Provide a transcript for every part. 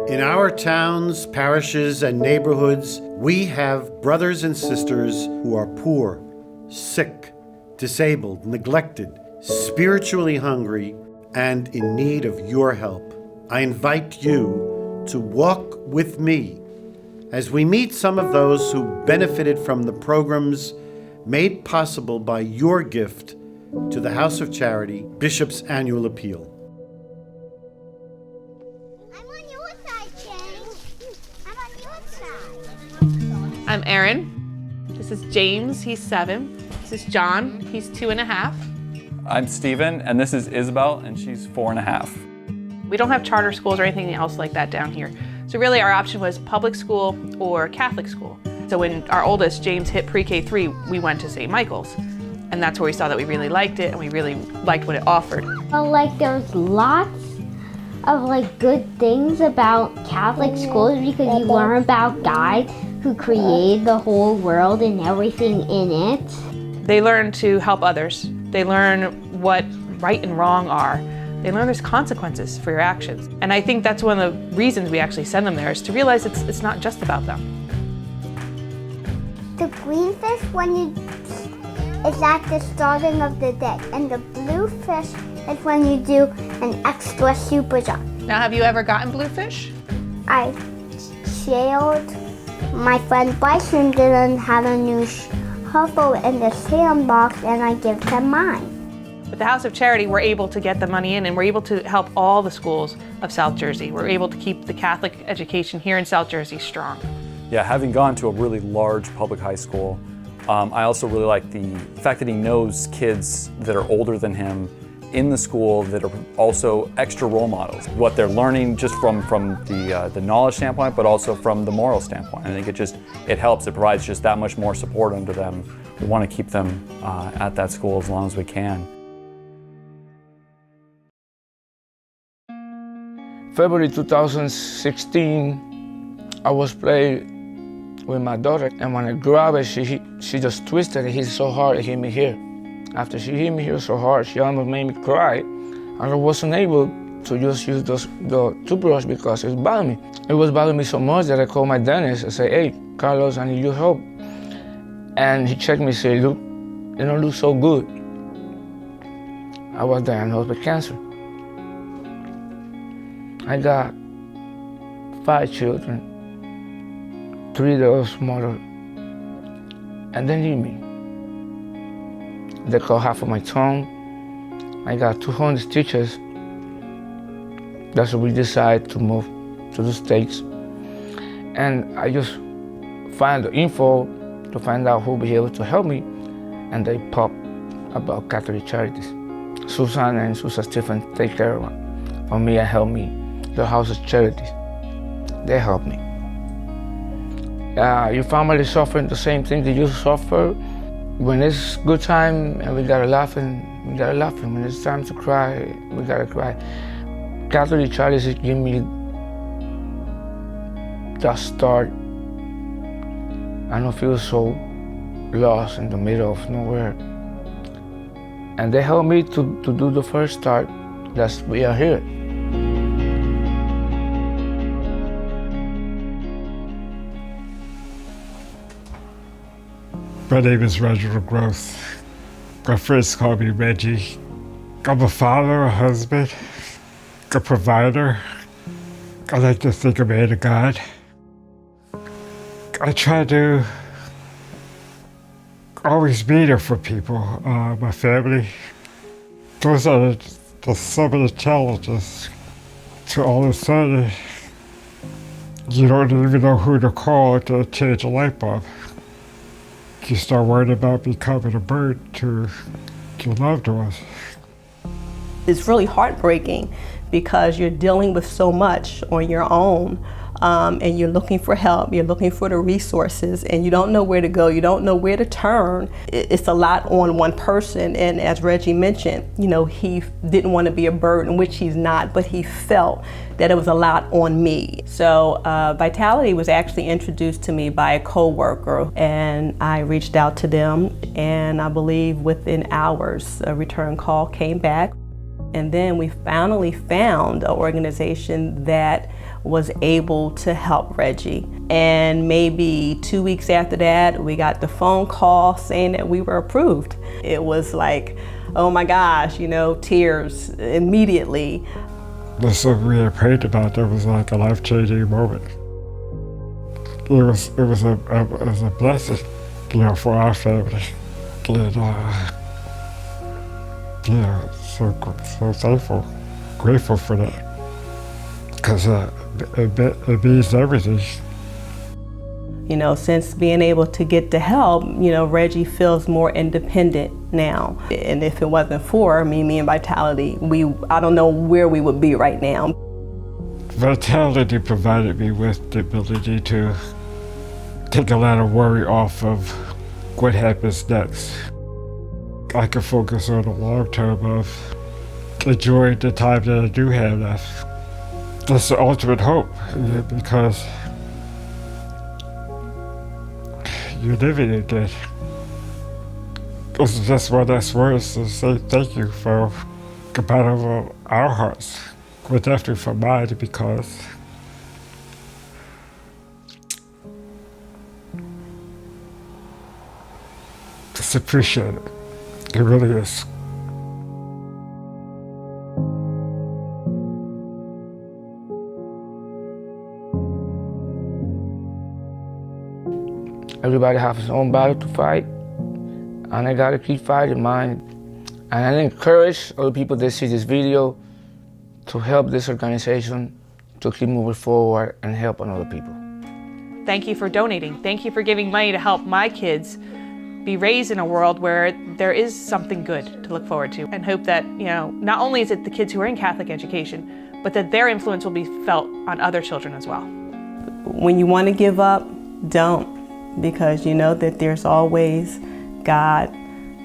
In our towns, parishes, and neighborhoods, we have brothers and sisters who are poor, sick, disabled, neglected, spiritually hungry, and in need of your help. I invite you to walk with me as we meet some of those who benefited from the programs made possible by your gift to the House of Charity Bishop's Annual Appeal. I'm Erin. This is James, he's 7. This is John, he's 2.5. I'm Stephen, and this is Isabel, and she's 4.5. We don't have charter schools or anything else like that down here. So really our option was public school or Catholic school. So when our oldest, James, hit pre-K3, we went to St. Michael's. And that's where we saw that we really liked it and we really liked what it offered. There's lots of good things about Catholic schools because you learn about God who created the whole world and everything in it. They learn to help others. They learn what right and wrong are. They learn there's consequences for your actions. And I think that's one of the reasons we actually send them there, is to realize it's not just about them. The green fish is at the starting of the day, and the blue fish is when you do an extra super jump. Now, have you ever gotten bluefish? I sailed. My friend Bryson didn't have a new shovel in the sandbox, and I gave them mine. With the House of Charity, we're able to get the money in, and we're able to help all the schools of South Jersey. We're able to keep the Catholic education here in South Jersey strong. Yeah, having gone to a really large public high school, I also really like the fact that he knows kids that are older than him in the school that are also extra role models. What they're learning just from the knowledge standpoint, but also from the moral standpoint. I think it helps. It provides just that much more support under them. We want to keep them at that school as long as we can. February 2016, I was playing with my daughter, and when I grabbed it, she just twisted it. Hit so hard, it hit me here. After she hit me here so hard, she almost made me cry. And I wasn't able to just use the toothbrush because it was bothering me. It was bothering me so much that I called my dentist and said, "Hey, Carlos, I need your help." And he checked me and said, "Look, you don't look so good." I was diagnosed with cancer. I got 5 children, 3 that were smaller, and they leave me. They cut half of my tongue. I got 200 stitches. That's when we decided to move to the States. And I just find the info to find out who will be able to help me, and they pop about Catholic Charities. Susan and Susan Stephen take care of me and help me. The House of Charities, they help me. Your family suffering the same thing that you suffer. When it's good time and we gotta laugh, we gotta laugh. When it's time to cry, we gotta cry. Catholic Charities give me the start. I don't feel so lost in the middle of nowhere. And they help me to do the first start. We are here. My name is Reginald Gross. My friends call me Reggie. I'm a father, a husband, a provider. I like to think I'm a man of God. I try to always be there for people, my family. Those are some of the challenges. To all of a sudden, you don't even know who to call to change a light bulb. You start worrying about becoming a burden to your loved ones. It's really heartbreaking because you're dealing with so much on your own, and you're looking for help, you're looking for the resources, and you don't know where to go, you don't know where to turn. It's a lot on one person, and as Reggie mentioned, he didn't want to be a burden, which he's not, but he felt that it was a lot on me. So Vitality was actually introduced to me by a co-worker, and I reached out to them, and I believe within hours a return call came back. And then we finally found an organization that was able to help Reggie. And maybe 2 weeks after that, we got the phone call saying that we were approved. It was like, oh my gosh, you know, tears immediately. That's what we had prayed about. That was like a life-changing moment. It was a blessing, you know, for our family. And, yeah, so thankful, grateful for that, because it means everything. You know, since being able to get the help, you know, Reggie feels more independent now. And if it wasn't for me and Vitality, I don't know where we would be right now. Vitality provided me with the ability to take a lot of worry off of what happens next. I can focus on the long term of enjoying the time that I do have left. That's the ultimate hope, because you're living again. This is just one last words to say thank you for the bottom of our hearts, but definitely for mine, because just appreciate it. It really is. Everybody has his own battle to fight, and I gotta keep fighting mine. And I encourage other people that see this video to help this organization to keep moving forward and help other people. Thank you for donating. Thank you for giving money to help my kids be raised in a world where there is something good to look forward to, and hope that, you know, not only is it the kids who are in Catholic education, but that their influence will be felt on other children as well. When you want to give up, don't, because you know that there's always God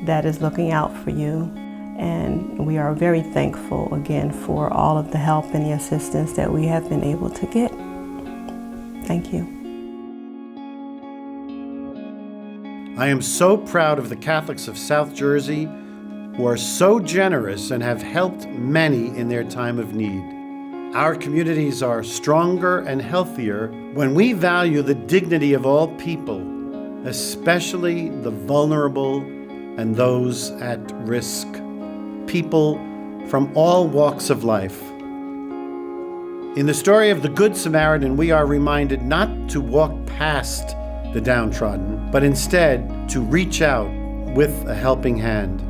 that is looking out for you. And we are very thankful again for all of the help and the assistance that we have been able to get. Thank you. I am so proud of the Catholics of South Jersey who are so generous and have helped many in their time of need. Our communities are stronger and healthier when we value the dignity of all people, especially the vulnerable and those at risk, people from all walks of life. In the story of the Good Samaritan, we are reminded not to walk past the downtrodden, but instead to reach out with a helping hand.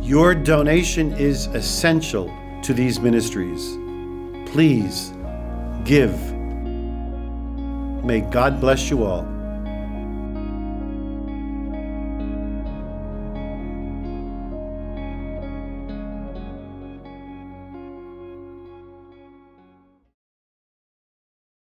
Your donation is essential to these ministries. Please give. May God bless you all.